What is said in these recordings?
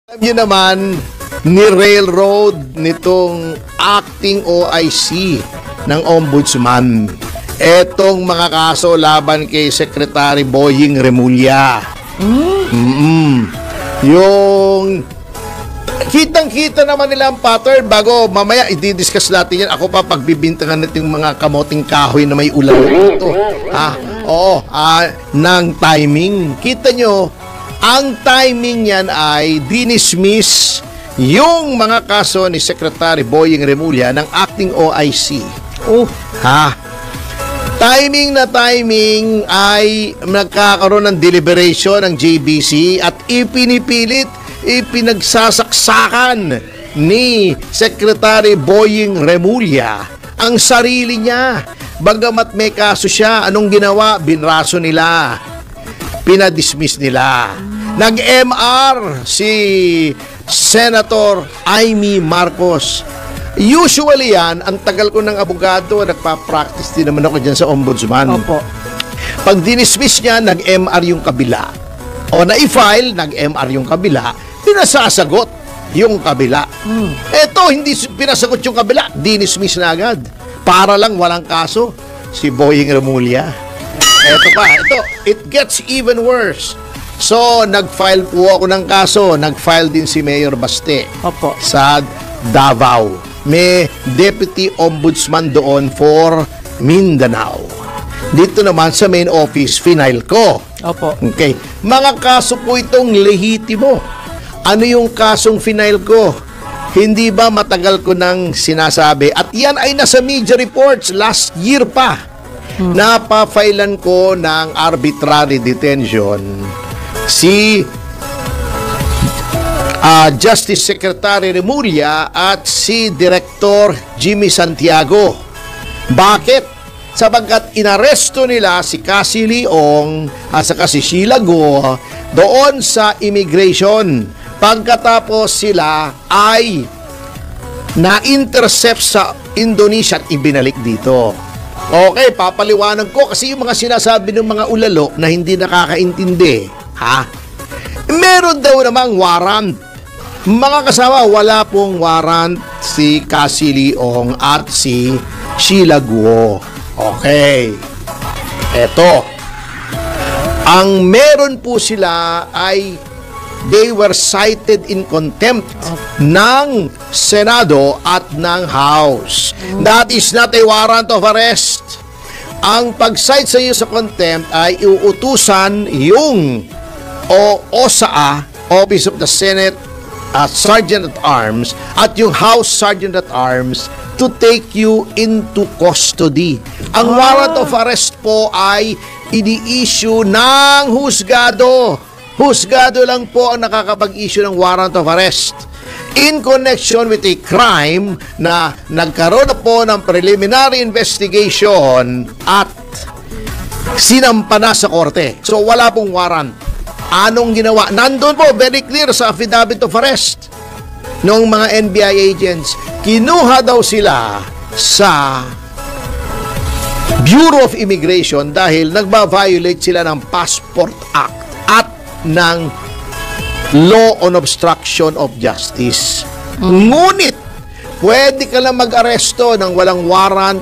Alam niyo naman, ni-railroad nitong acting OIC ng Ombudsman etong mga kaso laban kay Secretary Boying Remulla. Yung kitang-kita naman nila ang pattern bago mamaya i-discuss natin yan. Ako pa pagbibintangan natin mga kamoting kahoy na may ulan dito. Ng timing. Kita nyo, ang timing yan ay dinismiss yung mga kaso ni Secretary Boying Remulla ng acting OIC. Timing na timing ay nagkakaroon ng deliberation ng JBC at ipinagsasaksakan ni Secretary Boying Remulla ang sarili niya. Bagamat may kaso siya, anong ginawa? Binraso nila. Pinadismiss nila. Nag-MR si Senator Amy Marcos. Usually yan, ang tagal ko ng abogado, nagpa-practice din naman ako dyan sa Ombudsman. Opo. Pag dinismiss niya, nag-MR yung kabila. O na-i-file, nag-MR yung kabila, pinasasagot yung kabila. Eto, hindi pinasagot yung kabila, dinismiss na agad. Para lang walang kaso, si Boying Remulla. Eto pa, it gets even worse. So, nag-file po ako ng kaso. Nag-file din si Mayor Baste. Opo. Sa Davao. May Deputy Ombudsman doon for Mindanao. Dito naman sa main office, final ko. Opo. Okay. Mga kaso po itong lehitimo. Ano yung kasong final ko? Hindi ba matagal ko nang sinasabi? At yan ay nasa media reports last year pa. Napafailan ko ng arbitrary detention si Justice Secretary Remulla at si Director Jimmy Santiago. Bakit? Sapagkat inaresto nila si Cassie Leong at saka si Sheila Guo doon sa immigration. Pagkatapos sila ay na-intercept sa Indonesia at ibinalik dito. Okay, papaliwanag ko kasi yung mga sinasabi ng mga ulalo na hindi nakakaintindi. Meron daw namang warrant. Mga kasama, wala pong warrant si Cassie Leong at si Sheila Guo. Okay. Eto. Ang meron po sila ay they were cited in contempt ng Senado at ng House. That is not a warrant of arrest. Ang pag-cite sa iyo sa contempt ay iuutusan yung OSA, Office of the Senate Sergeant at Arms, at yung House Sergeant at Arms to take you into custody. Ang warrant of arrest po ay ini-issue ng husgado. Husgado lang po ang nakakapag-issue ng warrant of arrest in connection with a crime na nagkaroon na po ng preliminary investigation at sinampa na sa korte. So wala pong warrant. Anong ginawa? Nandun po, very clear sa affidavit of arrest ng mga NBI agents. Kinuha daw sila sa Bureau of Immigration dahil nagba-violate sila ng Passport Act at ng Law on Obstruction of Justice. Ngunit, pwede ka lang mag-aresto ng walang warrant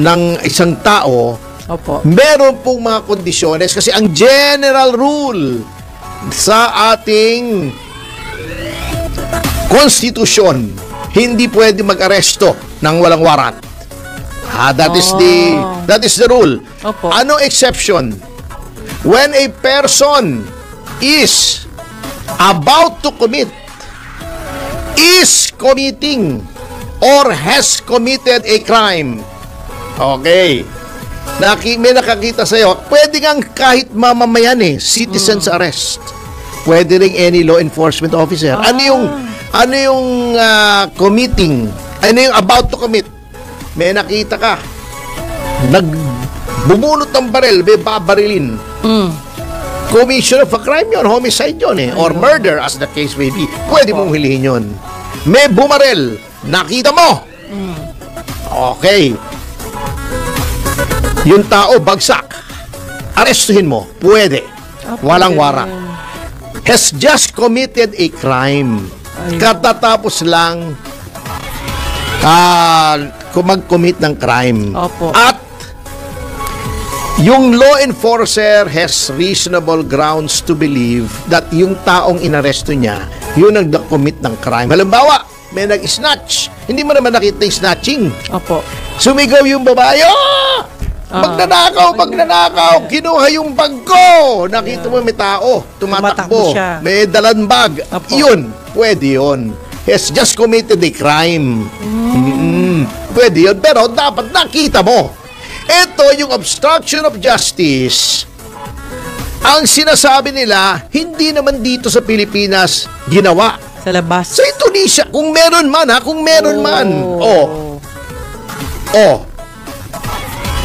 ng isang tao. Opo. Meron pong mga kondisyones kasi ang general rule sa ating konstitusyon, hindi pwede mag-aresto ng walang warrant. That is the rule. Opo. Ano exception? When a person is about to commit, is committing, or has committed a crime. Okay. May nakakita sa'yo, pwede kang kahit mamamayan citizen's arrest. Pwede ring any law enforcement officer. Ano yung committing? Ano yung about to commit? May nakita ka. Nagbubunot ng baril, may babarilin. Commission of a crime yun, homicide yun or murder as the case may be. Pwede mong hilihin yun. May bumaril, nakita mo. Okay. Yung tao bagsak, arestuhin mo, pwede. Walang warrant. has just committed a crime. Katatapos lang mag-commit ng crime. Opo. At yung law enforcer has reasonable grounds to believe that yung taong inaresto niya, yun ang nag-commit ng crime. Halimbawa, may nag-snatch. Hindi mo naman nakita yung snatching. Opo. Sumigaw yung babae, magnanakaw, kinuha yung bag ko. Nakita mo may tao, tumatakbo, siya. may dalang bag. Opo. Yun, pwede yun. He has just committed a crime. Pwede yun, pero dapat nakita mo. Ito yung obstruction of justice. Ang sinasabi nila, hindi naman dito sa Pilipinas ginawa. Sa labas. Sa Indonesia, kung meron man kung meron man.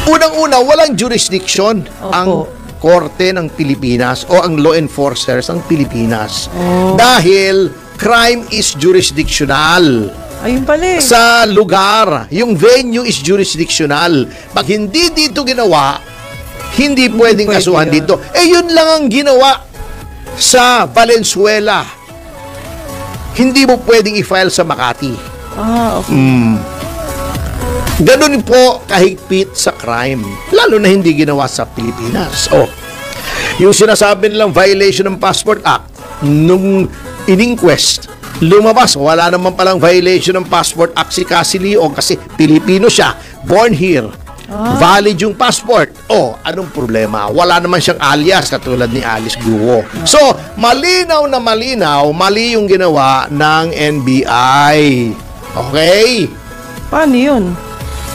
Unang-una, walang jurisdiction ang korte ng Pilipinas o ang law enforcers ng Pilipinas. Dahil crime is jurisdictional. Ayun pala eh. Sa lugar, yung venue is jurisdictional. Pag hindi dito ginawa, hindi pwedeng kasuhan dito. Yun lang ang ginawa sa Valenzuela. Hindi mo pwedeng i-file sa Makati. Okay. Ganun po kahigpit sa crime. Lalo na hindi ginawa sa Pilipinas. Yung sinasabi nilang violation ng Passport Act, nung in-inquest, lumabas, wala naman palang violation ng Passport Act si Cassie Leong kasi Pilipino siya, born here. Valid yung passport. Anong problema? Wala naman siyang alias katulad ni Alice Guo. So, malinaw na malinaw, mali yung ginawa ng NBI. Okay? Paano yun?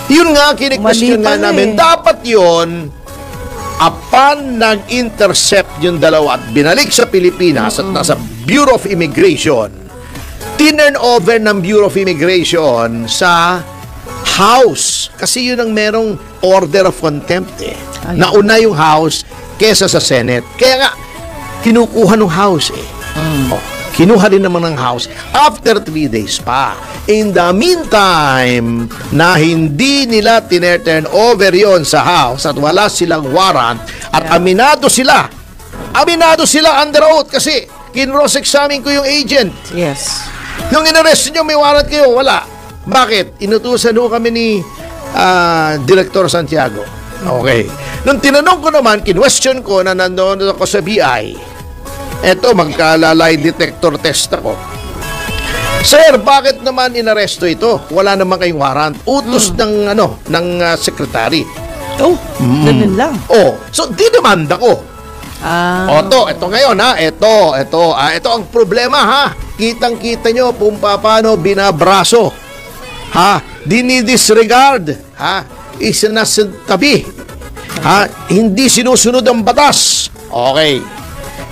Yun nga, kini-question nga namin. Dapat yun, upon nag-intercept yung dalawa at binalik sa Pilipinas at nasa Bureau of Immigration, tinurn over ng Bureau of Immigration sa House. Kasi yun ang merong order of contempt eh. Nauna yung House kesa sa Senate. Kaya nga, kinukuha ng House eh. Kinuha din naman ng House after 3 days pa. In the meantime, na hindi nila tinurn over yon sa House at wala silang warrant at aminado sila under oath kasi kinross-examine ko yung agent. Yes. Nung in-arrest nyo, may warrant kayo, wala. Bakit? Inutusan ho kami ni Director Santiago. Okay. Nung tinanong ko naman, kinwestiyon ko na nandoon ako sa BI, eto, magkalalay detector test ako. Sir, bakit naman inaresto ito? Wala naman kayong warrant. Utos ng secretary. Ganun lang. So dinamanda ko. Ito ngayon ito ang problema ha. Kitang-kita nyo kung paano binabraso. Dinidisregard. Isinasantabi. Hindi sinusunod ang batas. Okay.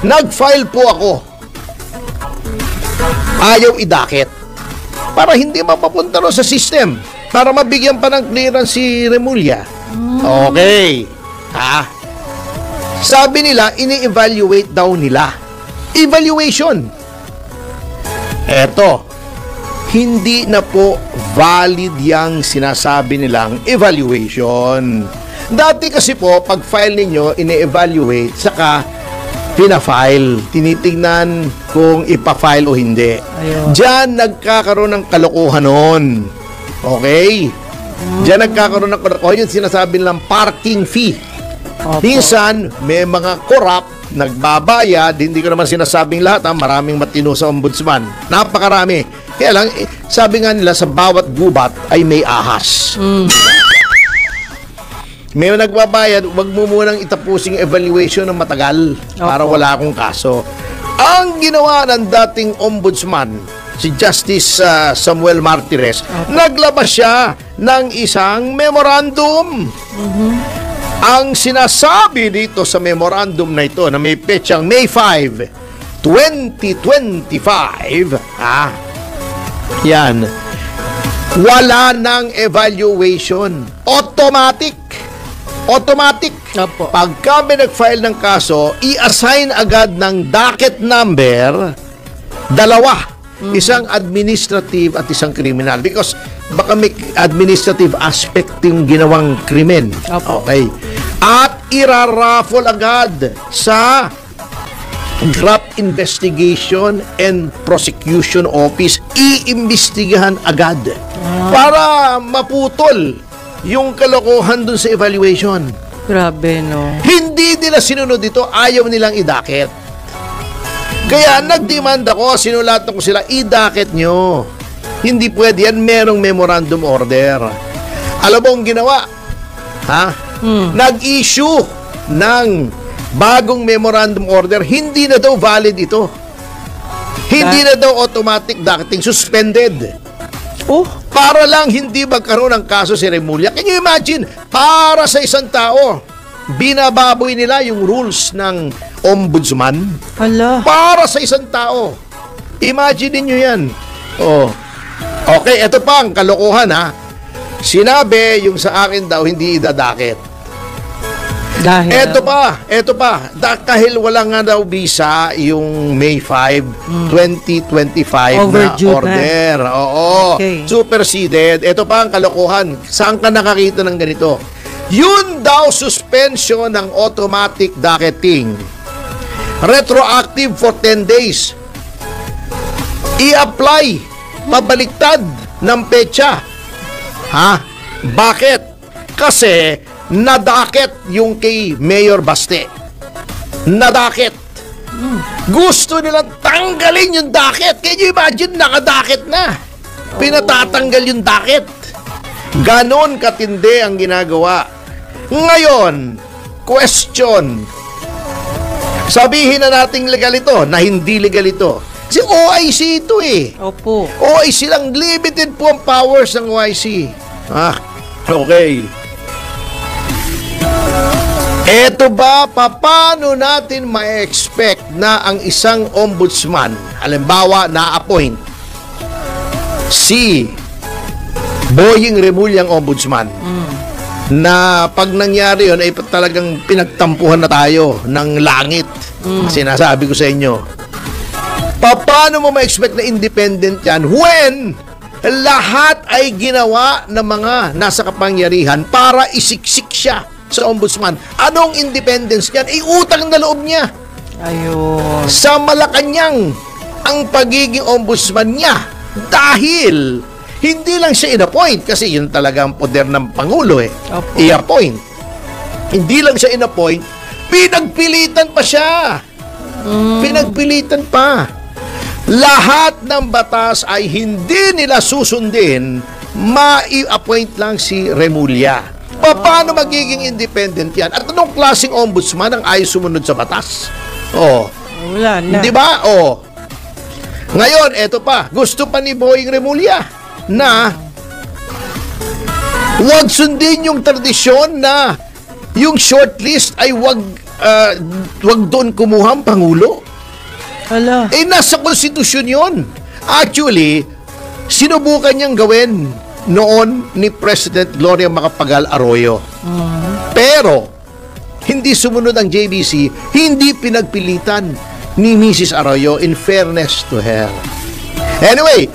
Nag-file po ako. Ayaw idakit. Para hindi mapapunta ro sa system. Para mabigyan pa ng clearance si Remulla. Okay. Sabi nila, ini-evaluate daw nila. Evaluation. Eto. Hindi na po valid yang sinasabi nilang evaluation. Dati kasi po, pag file ninyo, ini-evaluate, saka pina-file. Tinitingnan kung ipa-file o hindi. Ayun. Diyan nagkakaroon ng kalokohan noon. Okay? Diyan nagkakaroon ng kalokohan. Yung sinasabi nilang parking fee. Minsan, may mga corrupt, nagbabayad, hindi ko naman sinasabing lahat, maraming matino sa ombudsman. Napakarami. Kaya lang, sabi nga nila, sa bawat gubat ay may ahas. May nagbabayad, wag mo munang itapusing evaluation ng matagal para wala akong kaso. Ang ginawa ng dating ombudsman, si Justice Samuel Martires, naglabas siya ng isang memorandum. Ang sinasabi dito sa memorandum na ito, na may petsang May 5, 2025, yan, wala ng evaluation. Automatic. Pagka may nag-file ng kaso, i-assign agad ng docket number, dalawa. Isang administrative at isang criminal. Because baka may administrative aspect yung ginawang krimen. Okay. At iraraffle agad sa Graft Investigation and Prosecution Office, iimbestigahan agad para maputol yung kalokohan dun sa evaluation. Grabe, no? Hindi nila sinunod ito, ayaw nilang idakit. Kaya nag-demand ako, sinulatan ko sila, idakit nyo. Hindi pwede yan, merong memorandum order. Alam mo ang ginawa? Nag-issue ng bagong memorandum order, hindi na daw valid ito. Hindi na daw automatic docketing, suspended. Oh, Para lang hindi magkaroon ng kaso si Remulla. Can you imagine? Para sa isang tao, binababoy nila yung rules ng ombudsman. hala. Para sa isang tao. Imagine niyo yan. Oh. Okay, ito pa ang kalokohan ha. Sinabi yung sa akin daw hindi idadakit. Dahil, Eto pa. Dahil wala nga daw visa yung May 5, 2025 Overdue na order. Oo. Okay. Superseded. Eto pa ang kalokohan. Saan ka nakakita ng ganito? Yun daw suspension ng automatic docketing. Retroactive for 10 days. I-apply. Pabaliktad ng petsa. Bakit? Kasi nadakit yung kay Mayor Baste. Nadakit. Gusto nilang tanggalin yung dakit. Can you imagine? Nakadakit na. Pinatatanggal yung dakit. Ganon katindi ang ginagawa. Ngayon, question. Sabihin na nating legal ito, na hindi legal ito. Kasi OIC ito eh. Opo. OIC lang, limited po ang powers ng OIC. Okay. Eto ba, paano natin ma-expect na ang isang ombudsman, halimbawa na-appoint si Boying Remullang ombudsman, na pag nangyari yun ay talagang pinagtampuhan na tayo ng langit. Sinasabi ko sa inyo. Paano mo ma-expect na independent yan when lahat ay ginawa ng mga nasa kapangyarihan para isiksik siya sa ombudsman? Anong independence niyan? Utang na loob niya. Ayun. Sa Malacanang ang pagiging ombudsman niya dahil hindi lang siya in-appoint kasi yun talaga ang poder ng Pangulo Opo. i-appoint. Hindi lang siya in-appoint, pinagpilitan pa siya. Pinagpilitan pa. Lahat ng batas ay hindi nila susundin, mai-appoint lang si Remulla. Paano magiging independent yan? At anong klaseng ombudsman ang ayos sumunod sa batas? Wala na. Di ba? Ngayon, eto pa. Gusto pa ni Boying Remulla na wag sundin yung tradisyon na yung shortlist ay wag doon kumuha ang Pangulo. Hala. Nasa konstitusyon yun. Actually, sinubukan niyang gawin noon ni President Gloria Macapagal Arroyo. Pero, hindi sumunod ang JBC, hindi pinagpilitan ni Mrs. Arroyo, in fairness to her. Anyway,